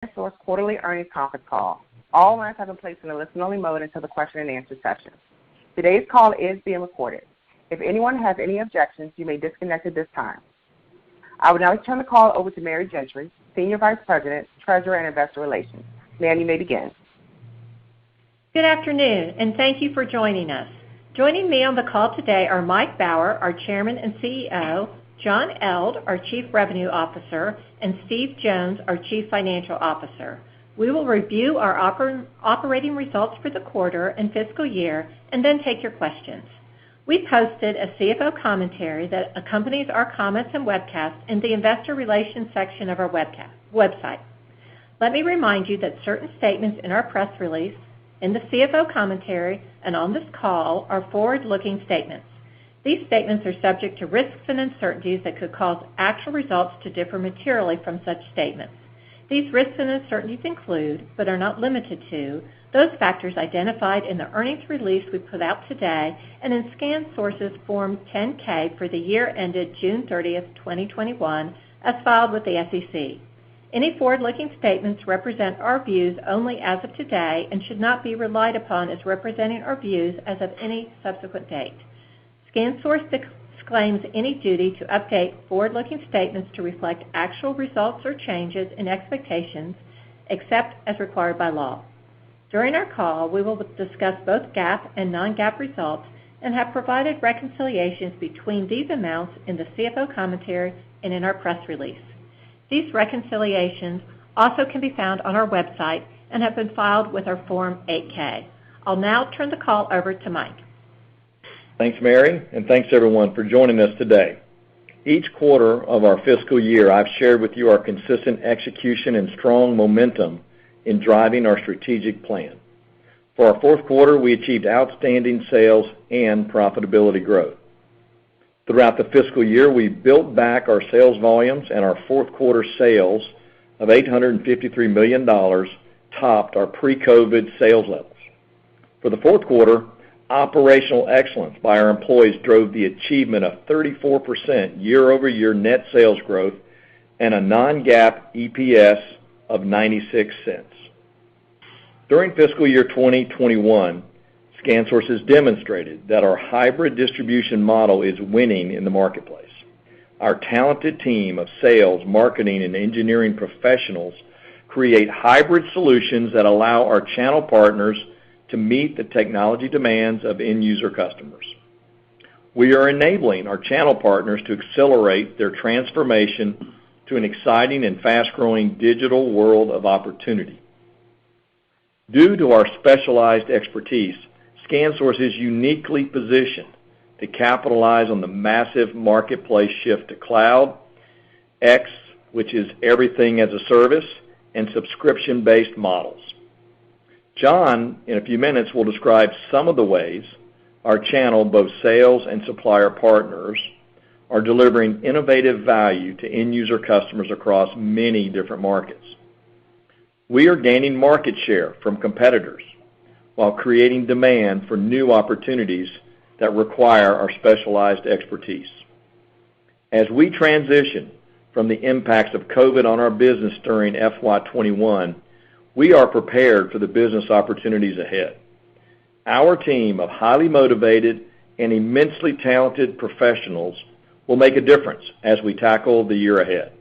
ScanSource quarterly earnings conference call. All lines have been placed in a listen-only mode until the question and answer session. Today's call is being recorded. If anyone has any objections, you may disconnect at this time. I would now turn the call over to Mary Gentry, Senior Vice President, Treasurer, and Investor Relations. Ma'am, you may begin. Good afternoon, and thank you for joining us. Joining me on the call today are Mike Bauer, our Chairman and CEO, John Eld, our Chief Revenue Officer, and Steve Jones, our Chief Financial Officer. We will review our operating results for the quarter and fiscal year and then take your questions. We posted a CFO commentary that accompanies our comments and webcast in the Investor Relations section of our website. Let me remind you that certain statements in our press release, in the CFO commentary, and on this call are forward-looking statements. These statements are subject to risks and uncertainties that could cause actual results to differ materially from such statements. These risks and uncertainties include, but are not limited to, those factors identified in the earnings release we put out today and in ScanSource's Form 10-K for the year ended June 30th, 2021, as filed with the SEC. Any forward-looking statements represent our views only as of today and should not be relied upon as representing our views as of any subsequent date. ScanSource disclaims any duty to update forward-looking statements to reflect actual results or changes in expectations, except as required by law. During our call, we will discuss both GAAP and non-GAAP results and have provided reconciliations between these amounts in the CFO commentary and in our press release. These reconciliations also can be found on our website and have been filed with our Form 8-K. I'll now turn the call over to Mike. Thanks, Mary, and thanks everyone for joining us today. Each quarter of our fiscal year, I've shared with you our consistent execution and strong momentum in driving our strategic plan. For our fourth quarter, we achieved outstanding sales and profitability growth. Throughout the fiscal year, we built back our sales volumes, and our fourth quarter sales of $853 million topped our pre-COVID sales levels. For the fourth quarter, operational excellence by our employees drove the achievement of 34% year-over-year net sales growth and a non-GAAP EPS of 96 cents. During fiscal year 2021, ScanSource has demonstrated that our hybrid distribution model is winning in the marketplace. Our talented team of sales, marketing, and engineering professionals create hybrid solutions that allow our channel partners to meet the technology demands of end-user customers. We are enabling our channel partners to accelerate their transformation to an exciting and fast-growing digital world of opportunity. Due to our specialized expertise, ScanSource is uniquely positioned to capitalize on the massive marketplace shift to cloud, X, which is everything as a service, and subscription-based models. John, in a few minutes, will describe some of the ways our channel, both sales and supplier partners, are delivering innovative value to end-user customers across many different markets. We are gaining market share from competitors while creating demand for new opportunities that require our specialized expertise. As we transition from the impacts of COVID on our business during FY21, we are prepared for the business opportunities ahead. Our team of highly motivated and immensely talented professionals will make a difference as we tackle the year ahead.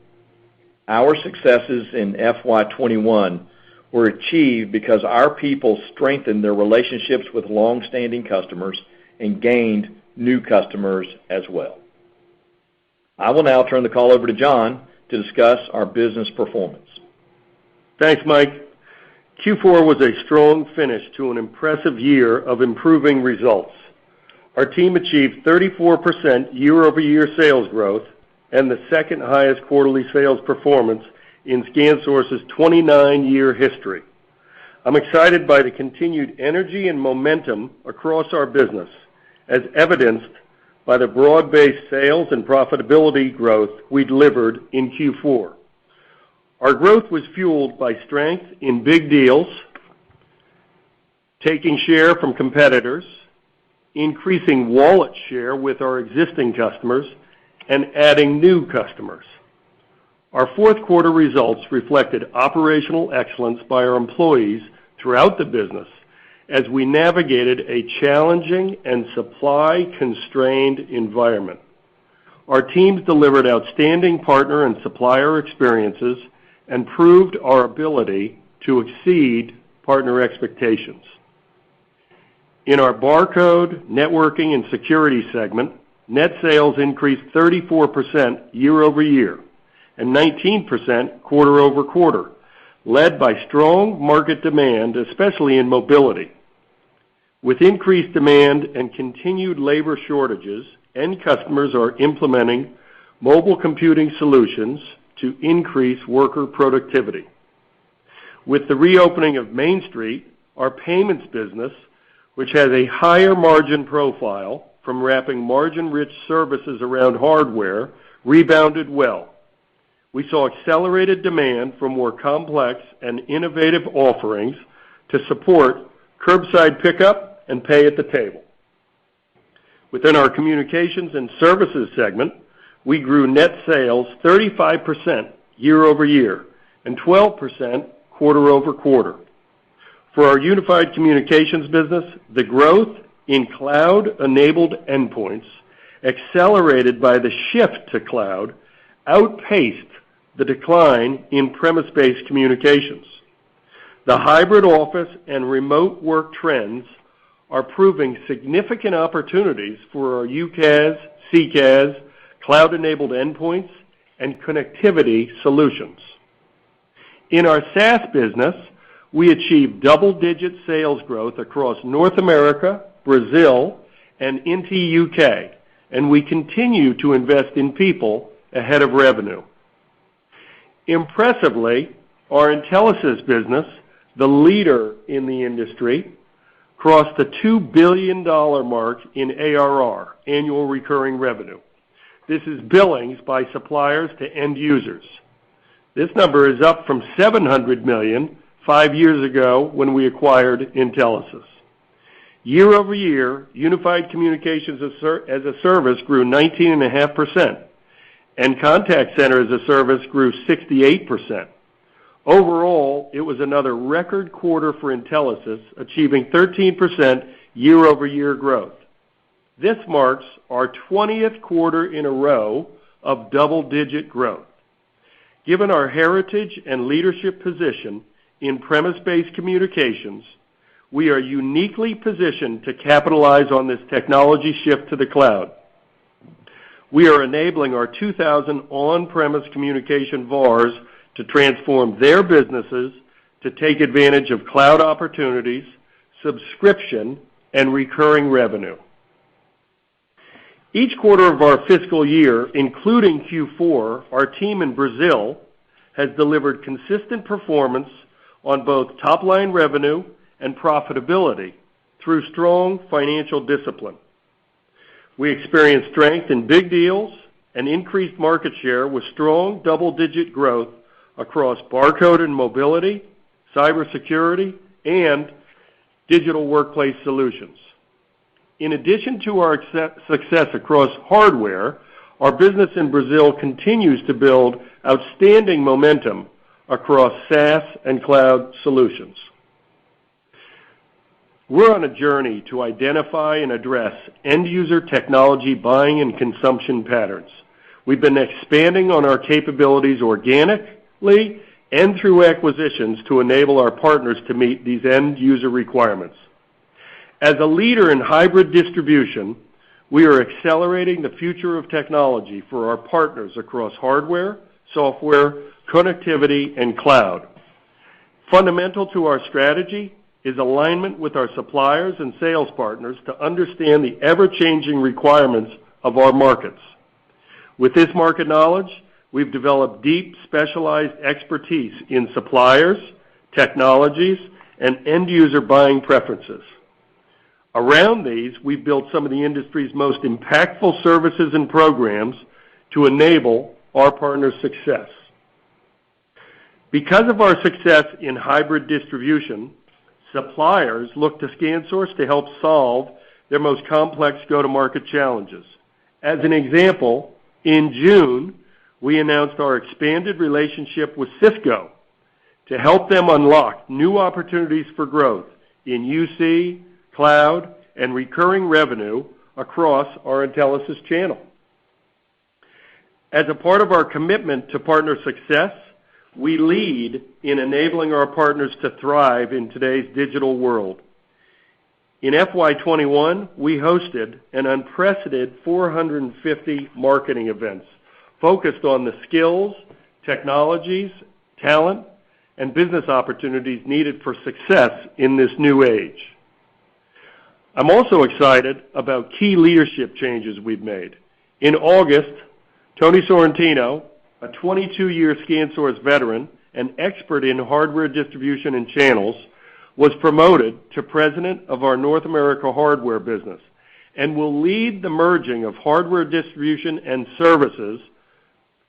Our successes in FY21 were achieved because our people strengthened their relationships with long-standing customers and gained new customers as well. I will now turn the call over to John to discuss our business performance. Thanks, Mike. Q4 was a strong finish to an impressive year of improving results. Our team achieved 34% year-over-year sales growth and the second highest quarterly sales performance in ScanSource's 29-year history. I'm excited by the continued energy and momentum across our business, as evidenced by the broad-based sales and profitability growth we delivered in Q4. Our growth was fueled by strength in big deals, taking share from competitors, increasing wallet share with our existing customers, and adding new customers. Our fourth quarter results reflected operational excellence by our employees throughout the business as we navigated a challenging and supply-constrained environment. Our teams delivered outstanding partner and supplier experiences and proved our ability to exceed partner expectations. In our barcode, networking, and security segment, net sales increased 34% year-over-year and 19% quarter-over-quarter, led by strong market demand, especially in mobility. With increased demand and continued labor shortages, end customers are implementing mobile computing solutions to increase worker productivity. With the reopening of Main Street, our payments business, which has a higher margin profile from wrapping margin-rich services around hardware, rebounded well. We saw accelerated demand for more complex and innovative offerings to support curbside pickup and pay at the table. Within our communications and services segment, we grew net sales 35% year-over-year and 12% quarter-over-quarter. For our unified communications business, the growth in cloud-enabled endpoints, accelerated by the shift to cloud, outpaced the decline in premise-based communications. The hybrid office and remote work trends are proving significant opportunities for our UCaaS, CCaaS, cloud-enabled endpoints, and connectivity solutions. In our SaaS business, we achieved double-digit sales growth across North America, Brazil, and into UK, and we continue to invest in people ahead of revenue. Impressively, our Intelisys business, the leader in the industry, crossed the $2 billion mark in ARR, annual recurring revenue. This is billings by suppliers to end users. This number is up from $700 million 5 years ago when we acquired Intelisys. Year over year, Unified Communications as a Service grew 19.5%, and Contact Center as a Service grew 68%. Overall, it was another record quarter for Intelisys, achieving 13% year-over-year growth. This marks our 20th quarter in a row of double-digit growth. Given our heritage and leadership position in premise-based communications, we are uniquely positioned to capitalize on this technology shift to the cloud. We are enabling our 2,000 on-premise communication VARs to transform their businesses to take advantage of cloud opportunities, subscription, and recurring revenue. Each quarter of our fiscal year, including Q4, our team in Brazil has delivered consistent performance on both top-line revenue and profitability through strong financial discipline. We experienced strength in big deals and increased market share with strong double-digit growth across barcode and mobility, cybersecurity, and digital workplace solutions. In addition to our success across hardware, our business in Brazil continues to build outstanding momentum across SaaS and cloud solutions. We're on a journey to identify and address end-user technology buying and consumption patterns. We've been expanding on our capabilities organically and through acquisitions to enable our partners to meet these end-user requirements. As a leader in hybrid distribution, we are accelerating the future of technology for our partners across hardware, software, connectivity, and cloud. Fundamental to our strategy is alignment with our suppliers and sales partners to understand the ever-changing requirements of our markets. With this market knowledge, we've developed deep, specialized expertise in suppliers, technologies, and end-user buying preferences. Around these, we've built some of the industry's most impactful services and programs to enable our partners' success. Because of our success in hybrid distribution, suppliers look to ScanSource to help solve their most complex go-to-market challenges. As an example, in June, we announced our expanded relationship with Cisco to help them unlock new opportunities for growth in UC, cloud, and recurring revenue across our Intelisys channel. As a part of our commitment to partner success, we lead in enabling our partners to thrive in today's digital world. In FY21, we hosted an unprecedented 450 marketing events focused on the skills, technologies, talent, and business opportunities needed for success in this new age. I'm also excited about key leadership changes we've made. In August, Tony Sorrentino, a 22-year ScanSource veteran and expert in hardware distribution and channels, was promoted to president of our North America hardware business and will lead the merging of hardware distribution and services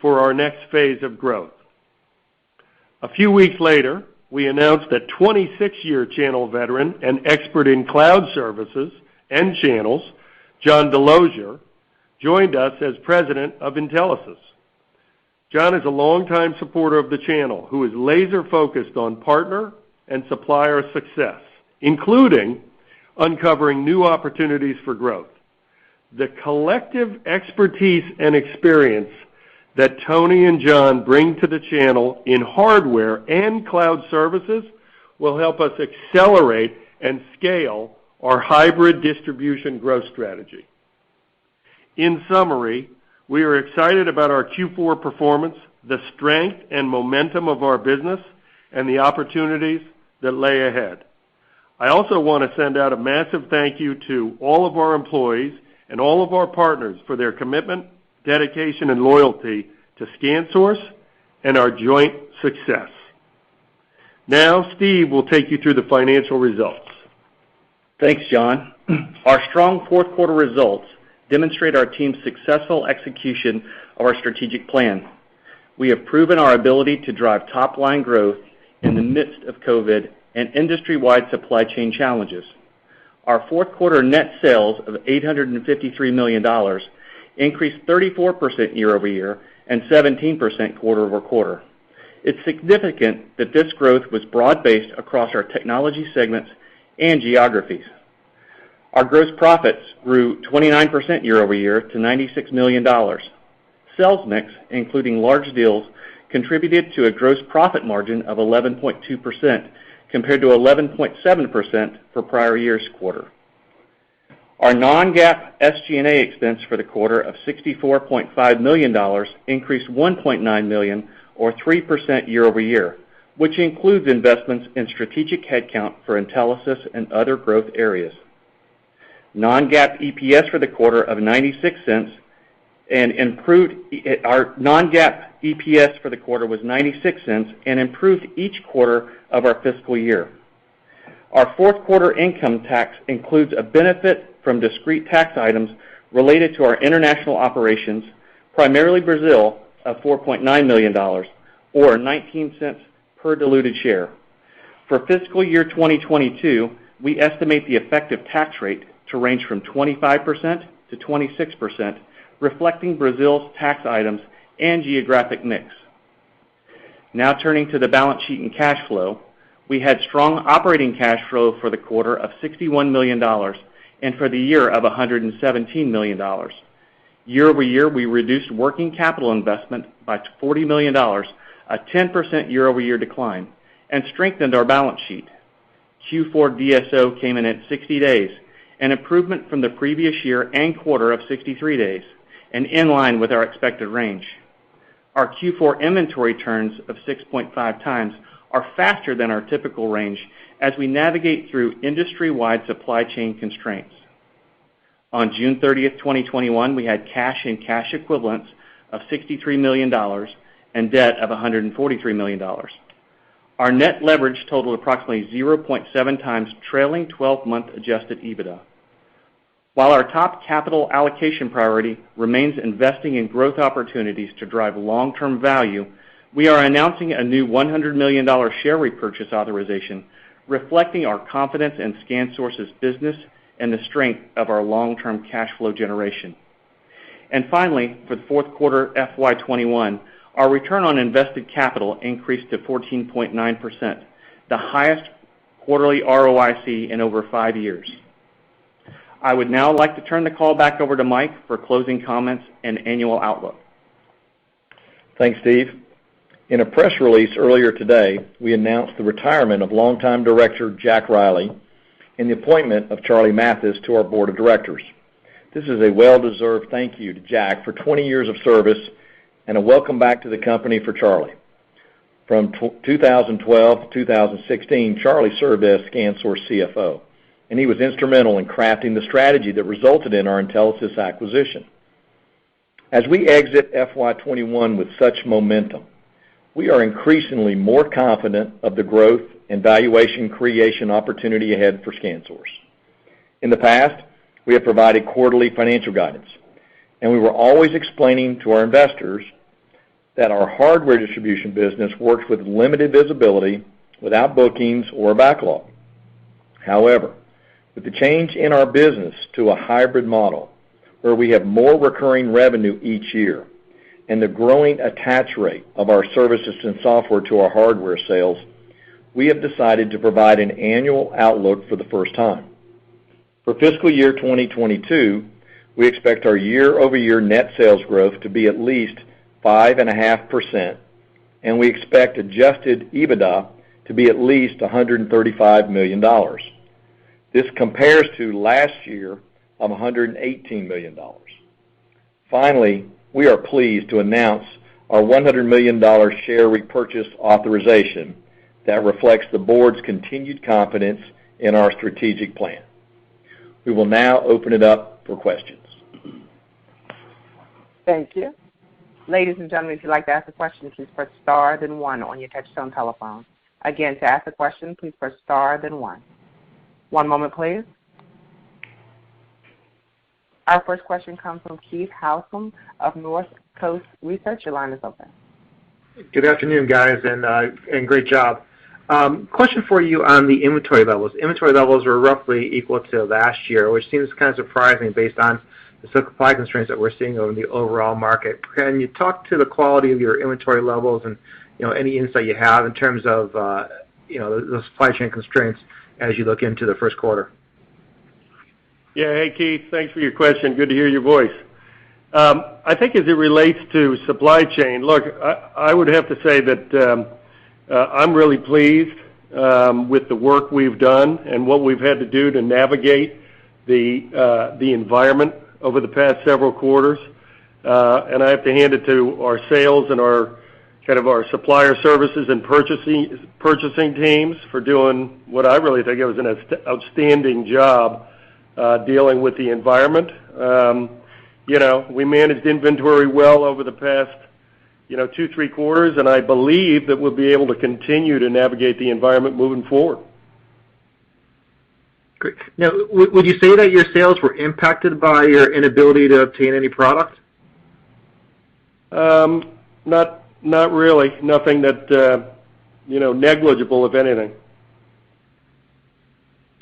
for our next phase of growth. A few weeks later, we announced that 26-year channel veteran and expert in cloud services and channels, John Delosier, joined us as president of Intelisys. John is a longtime supporter of the channel who is laser-focused on partner and supplier success, including uncovering new opportunities for growth. The collective expertise and experience that Tony and John bring to the channel in hardware and cloud services will help us accelerate and scale our hybrid distribution growth strategy. In summary, we are excited about our Q4 performance, the strength and momentum of our business, and the opportunities that lay ahead. I also want to send out a massive thank you to all of our employees and all of our partners for their commitment, dedication, and loyalty to ScanSource and our joint success. Now, Steve will take you through the financial results. Thanks, John. Our strong fourth quarter results demonstrate our team's successful execution of our strategic plan. We have proven our ability to drive top-line growth in the midst of COVID and industry-wide supply chain challenges. Our fourth quarter net sales of $853 million increased 34% year over year and 17% quarter over quarter. It's significant that this growth was broad-based across our technology segments and geographies. Our gross profits grew 29% year over year to $96 million. Sales mix, including large deals, contributed to a gross profit margin of 11.2% compared to 11.7% for prior year's quarter. Our non-GAAP SG&A expense for the quarter of $64.5 million increased $1.9 million or 3% year over year, which includes investments in strategic headcount for Intelisys and other growth areas. Non-GAAP EPS for the quarter of 96 cents and improved. Our non-GAAP EPS for the quarter was 96 cents and improved each quarter of our fiscal year. Our fourth quarter income tax includes a benefit from discrete tax items related to our international operations, primarily Brazil, of $4.9 million, or 19 cents per diluted share. For fiscal year 2022, we estimate the effective tax rate to range from 25% to 26%, reflecting Brazil's tax items and geographic mix. Now turning to the balance sheet and cash flow, we had strong operating cash flow for the quarter of $61 million and for the year of $117 million. Year over year, we reduced working capital investment by $40 million, a 10% year over year decline, and strengthened our balance sheet. Q4 DSO came in at 60 days, an improvement from the previous year and quarter of 63 days, and in line with our expected range. Our Q4 inventory turns of 6.5 times are faster than our typical range as we navigate through industry-wide supply chain constraints. On June 30th, 2021, we had cash and cash equivalents of $63 million and debt of $143 million. Our net leverage totaled approximately 0.7 times trailing 12-month adjusted EBITDA. While our top capital allocation priority remains investing in growth opportunities to drive long-term value, we are announcing a new $100 million share repurchase authorization, reflecting our confidence in ScanSource's business and the strength of our long-term cash flow generation. And finally, for the fourth quarter FY21, our return on invested capital increased to 14.9%, the highest quarterly ROIC in over 5 years. I would now like to turn the call back over to Mike for closing comments and annual outlook. Thanks, Steve. In a press release earlier today, we announced the retirement of longtime director Jack Riley and the appointment of Charlie Mathis to our board of directors. This is a well-deserved thank you to Jack for 20 years of service and a welcome back to the company for Charlie. From 2012 to 2016, Charlie served as ScanSource CFO, and he was instrumental in crafting the strategy that resulted in our Intelisys acquisition. As we exit FY21 with such momentum, we are increasingly more confident of the growth and valuation creation opportunity ahead for ScanSource. In the past, we have provided quarterly financial guidance, and we were always explaining to our investors that our hardware distribution business works with limited visibility, without bookings or backlog. However, with the change in our business to a hybrid model, where we have more recurring revenue each year, and the growing attach rate of our services and software to our hardware sales, we have decided to provide an annual outlook for the first time. For fiscal year 2022, we expect our year-over-year net sales growth to be at least 5.5%, and we expect adjusted EBITDA to be at least $135 million. This compares to last year of $118 million. Finally, we are pleased to announce our $100 million share repurchase authorization that reflects the board's continued confidence in our strategic plan. We will now open it up for questions. Thank you. Ladies and gentlemen, if you'd like to ask a question, please press star then 1 on your touch-tone telephone. Again, to ask a question, please press star then 1. One moment, please. Our first question comes from Keith Housum of North Coast Research. Your line is open. Good afternoon, guys, and great job. Question for you on the inventory levels. Inventory levels were roughly equal to last year, which seems kind of surprising based on the supply constraints that we're seeing over the overall market. Can you talk to the quality of your inventory levels and any insight you have in terms of the supply chain constraints as you look into the first quarter? Yeah, hey Keith, thanks for your question. Good to hear your voice. I think as it relates to supply chain, look, I would have to say that I'm really pleased with the work we've done and what we've had to do to navigate the environment over the past several quarters. And I have to hand it to our sales and our supplier services and purchasing teams for doing what I really think it was an outstanding job dealing with the environment. We managed inventory well over the past 2-3 quarters, and I believe that we'll be able to continue to navigate the environment moving forward. Great. Now, would you say that your sales were impacted by your inability to obtain any product? Not really. Nothing that negligible, if anything.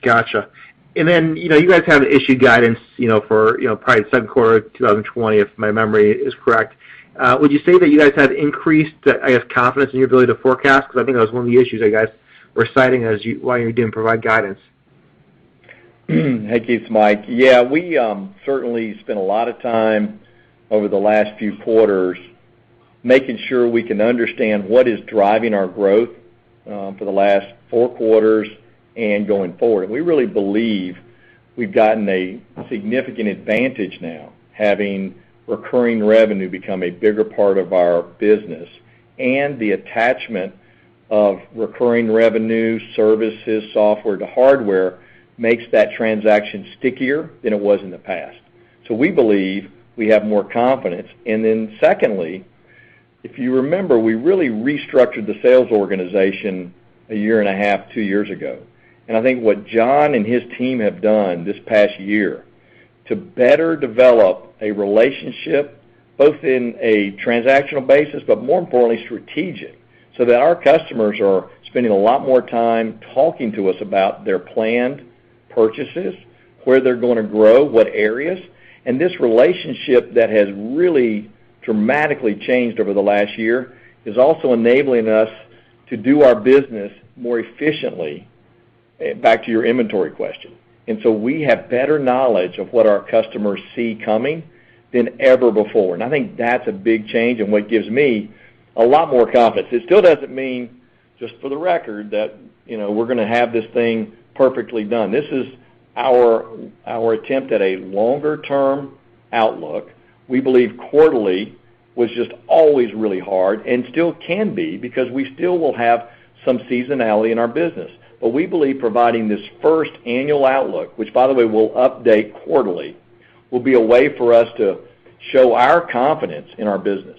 Gotcha. And then, you guys have issued guidance, for, probably the second quarter of 2020, if my memory is correct. Would you say that you guys have increased, confidence in your ability to forecast? Because I think that was one of the issues that you guys were citing as why you didn't provide guidance. Hey, Keith, it's Mike. Yeah, we certainly spent a lot of time over the last few quarters making sure we can understand what is driving our growth for the last 4 quarters and going forward. And we really believe we've gotten a significant advantage now, having recurring revenue become a bigger part of our business, and the attachment of recurring revenue, services, software to hardware makes that transaction stickier than it was in the past. So we believe we have more confidence. And then secondly, if you remember, we really restructured the sales organization 1.5 years, 2 years ago. And I think what John and his team have done this past year to better develop a relationship, both in a transactional basis, but more importantly, strategic, so that our customers are spending a lot more time talking to us about their planned purchases, where they're going to grow, what areas, And this relationship that has really dramatically changed over the last year is also enabling us to do our business more efficiently, back to your inventory question. And so we have better knowledge of what our customers see coming than ever before. And I think that's a big change and what gives me a lot more confidence. It still doesn't mean, just for the record, that we're going to have this thing perfectly done. This is our attempt at a longer-term outlook. We believe quarterly was just always really hard and still can be because we still will have some seasonality in our business. But we believe providing this first annual outlook, which, by the way, we'll update quarterly, will be a way for us to show our confidence in our business.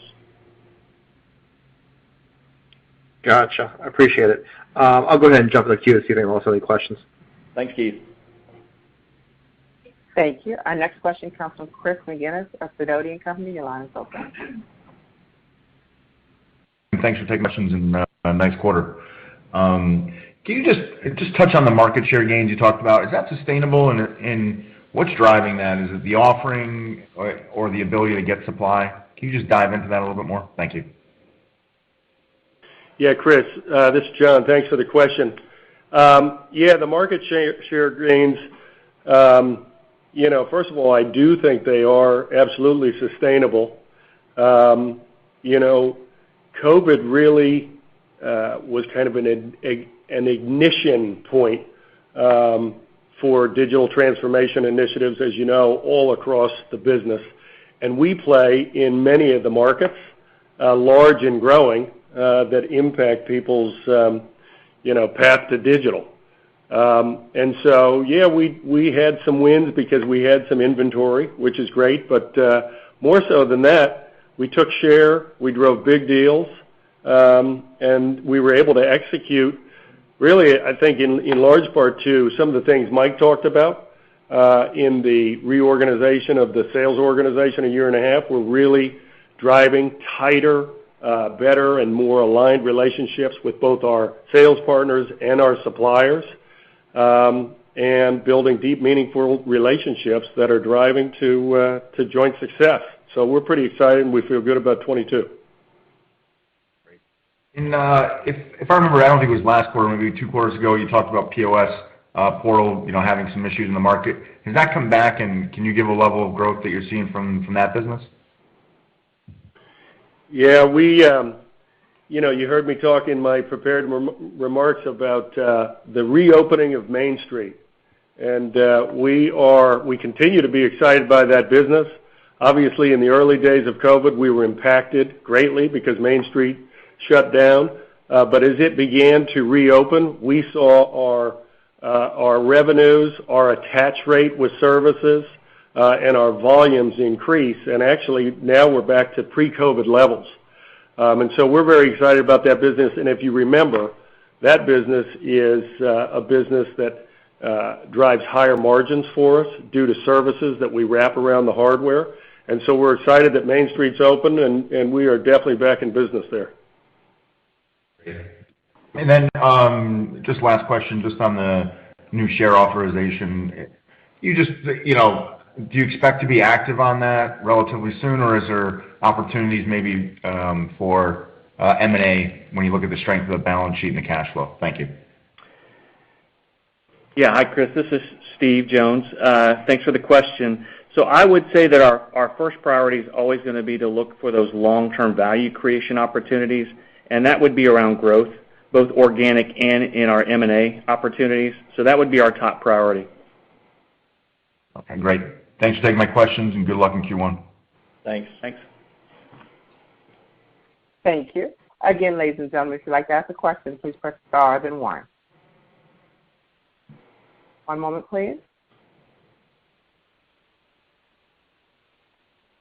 Gotcha. I appreciate it. I'll go ahead and jump in the queue to see if anyone else has any questions. Thanks, Keith. Thank you. Our next question comes from Chris McGinnis of Sidoti & Company. Your line is open. Thanks for taking questions and nice quarter. Can you just touch on the market share gains you talked about? Is that sustainable, and what's driving that? Is it the offering or the ability to get supply? Can you just dive into that a little bit more? Thank you. Yeah, Chris, this is John. Thanks for the question. The market share gains, first of all, I do think they are absolutely sustainable. COVID really was kind of an ignition point for digital transformation initiatives, as you know, all across the business. And we play in many of the markets, large and growing, that impact people's, path to digital. And so, we had some wins because we had some inventory, which is great. But more so than that, we took share, we drove big deals, and we were able to execute, really, I think, in large part to some of the things Mike talked about in the reorganization of the sales organization a year and a half. We're really driving tighter, better, and more aligned relationships with both our sales partners and our suppliers, and building deep, meaningful relationships that are driving to joint success. So we're pretty excited, and we feel good about 22. Great. And if I remember, I don't think it was last quarter, maybe 2 quarters ago, you talked about POS portal, having some issues in the market. Has that come back, and can you give a level of growth that you're seeing from that business? Yeah, we, you heard me talk in my prepared remarks about the reopening of Main Street, and we continue to be excited by that business. Obviously, in the early days of COVID, we were impacted greatly because Main Street shut down. But as it began to reopen, we saw our revenues, our attach rate with services, and our volumes increase. And actually, now we're back to pre-COVID levels. And so we're very excited about that business. And if you remember, that business is a business that drives higher margins for us due to services that we wrap around the hardware. And so we're excited that Main Street's open, and we are definitely back in business there. And then just last question, just on the new share authorization. You just, do you expect to be active on that relatively soon, or is there opportunities maybe for M&A when you look at the strength of the balance sheet and the cash flow? Thank you. Yeah, hi, Chris. This is Steve Jones. Thanks for the question. So I would say that our first priority is always going to be to look for those long-term value creation opportunities, and that would be around growth, both organic and in our M&A opportunities. So that would be our top priority. Okay, great. Thanks for taking my questions, and good luck in Q1. Thanks. Thank you. Again, ladies and gentlemen, if you'd like to ask a question, please press star, then 1. One moment, please.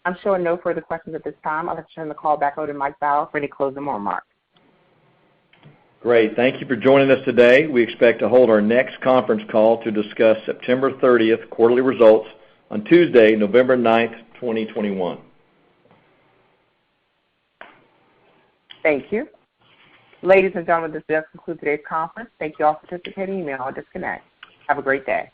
I'm showing no further questions at this time. I'll have to turn the call back over to Mike Bauer for any closing remarks. Great. Thank you for joining us today. We expect to hold our next conference call to discuss September 30th quarterly results on Tuesday, November 9th, 2021. Thank you. Ladies and gentlemen, this does conclude today's conference. Thank you all for participating. You may all disconnect. Have a great day.